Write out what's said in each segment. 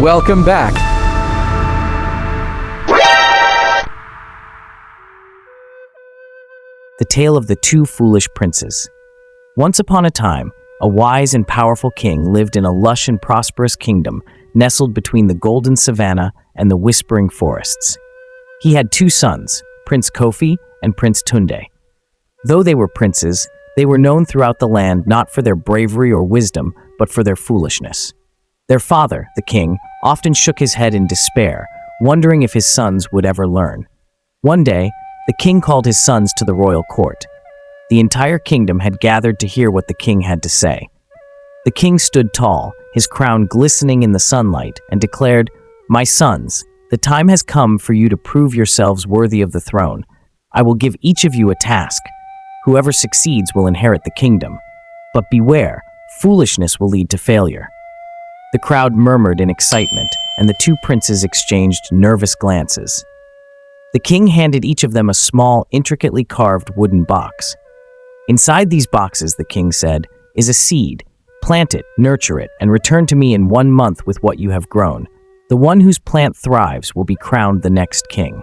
Welcome back. The Tale of the Two Foolish Princes. Once upon a time, a wise and powerful king lived in a lush and prosperous kingdom nestled between the golden savanna and the whispering forests. He had two sons, Prince Kofi and Prince Tunde. Though they were princes, they were known throughout the land not for their bravery or wisdom, but for their foolishness. Their father, the king, often shook his head in despair, wondering if his sons would ever learn. One day, the king called his sons to the royal court. The entire kingdom had gathered to hear what the king had to say. The king stood tall, his crown glistening in the sunlight, and declared, "My sons, the time has come for you to prove yourselves worthy of the throne. I will give each of you a task. Whoever succeeds will inherit the kingdom. But beware, foolishness will lead to failure." The crowd murmured in excitement, and the two princes exchanged nervous glances. The king handed each of them a small, intricately carved wooden box. "Inside these boxes," the king said, "is a seed. Plant it, nurture it, and return to me in 1 month with what you have grown. The one whose plant thrives will be crowned the next king."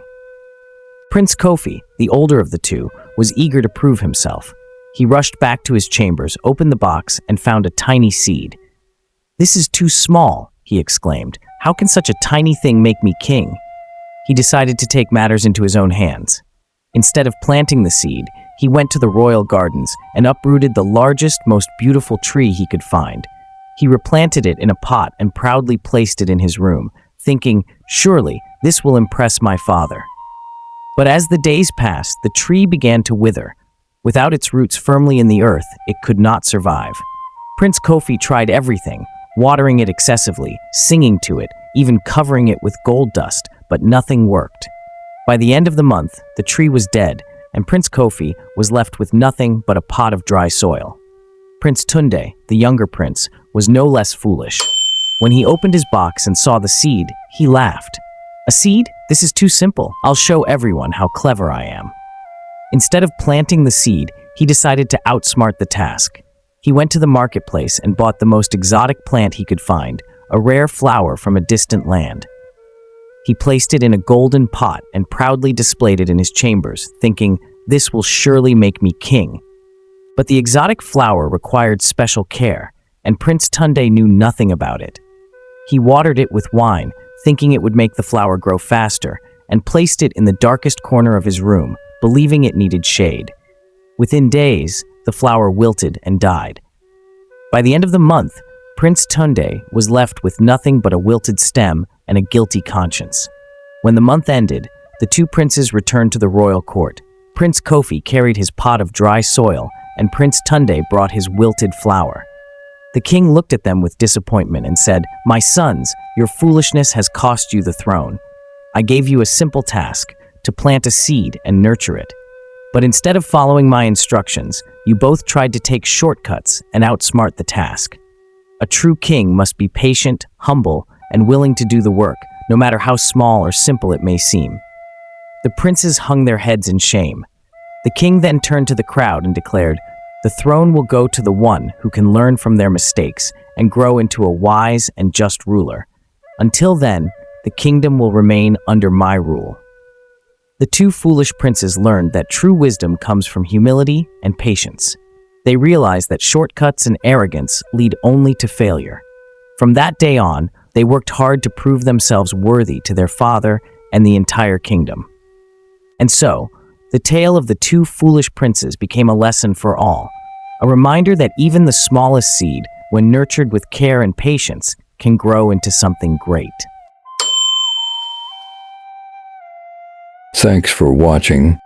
Prince Kofi, the older of the two, was eager to prove himself. He rushed back to his chambers, opened the box, and found a tiny seed. "This is too small," he exclaimed. "How can such a tiny thing make me king?" He decided to take matters into his own hands. Instead of planting the seed, he went to the royal gardens and uprooted the largest, most beautiful tree he could find. He replanted it in a pot and proudly placed it in his room, thinking, "Surely, this will impress my father." But as the days passed, the tree began to wither. Without its roots firmly in the earth, it could not survive. Prince Kofi tried everything, watering it excessively, singing to it, even covering it with gold dust, but nothing worked. By the end of the month, the tree was dead, and Prince Kofi was left with nothing but a pot of dry soil. Prince Tunde, the younger prince, was no less foolish. When he opened his box and saw the seed, he laughed. "A seed? This is too simple. I'll show everyone how clever I am." Instead of planting the seed, he decided to outsmart the task. He went to the marketplace and bought the most exotic plant he could find, a rare flower from a distant land. He placed it in a golden pot and proudly displayed it in his chambers, thinking, "This will surely make me king." But the exotic flower required special care, and Prince Tunde knew nothing about it. He watered it with wine, thinking it would make the flower grow faster, and placed it in the darkest corner of his room, believing it needed shade. Within days, the flower wilted and died. By the end of the month, Prince Tunde was left with nothing but a wilted stem and a guilty conscience. When the month ended, the two princes returned to the royal court. Prince Kofi carried his pot of dry soil, and Prince Tunde brought his wilted flower. The king looked at them with disappointment and said, "My sons, your foolishness has cost you the throne. I gave you a simple task, to plant a seed and nurture it. But instead of following my instructions, you both tried to take shortcuts and outsmart the task. A true king must be patient, humble, and willing to do the work, no matter how small or simple it may seem." The princes hung their heads in shame. The king then turned to the crowd and declared, "The throne will go to the one who can learn from their mistakes and grow into a wise and just ruler. Until then, the kingdom will remain under my rule." The two foolish princes learned that true wisdom comes from humility and patience. They realized that shortcuts and arrogance lead only to failure. From that day on, they worked hard to prove themselves worthy to their father and the entire kingdom. And so, the tale of the two foolish princes became a lesson for all, a reminder that even the smallest seed, when nurtured with care and patience, can grow into something great. Thanks for watching.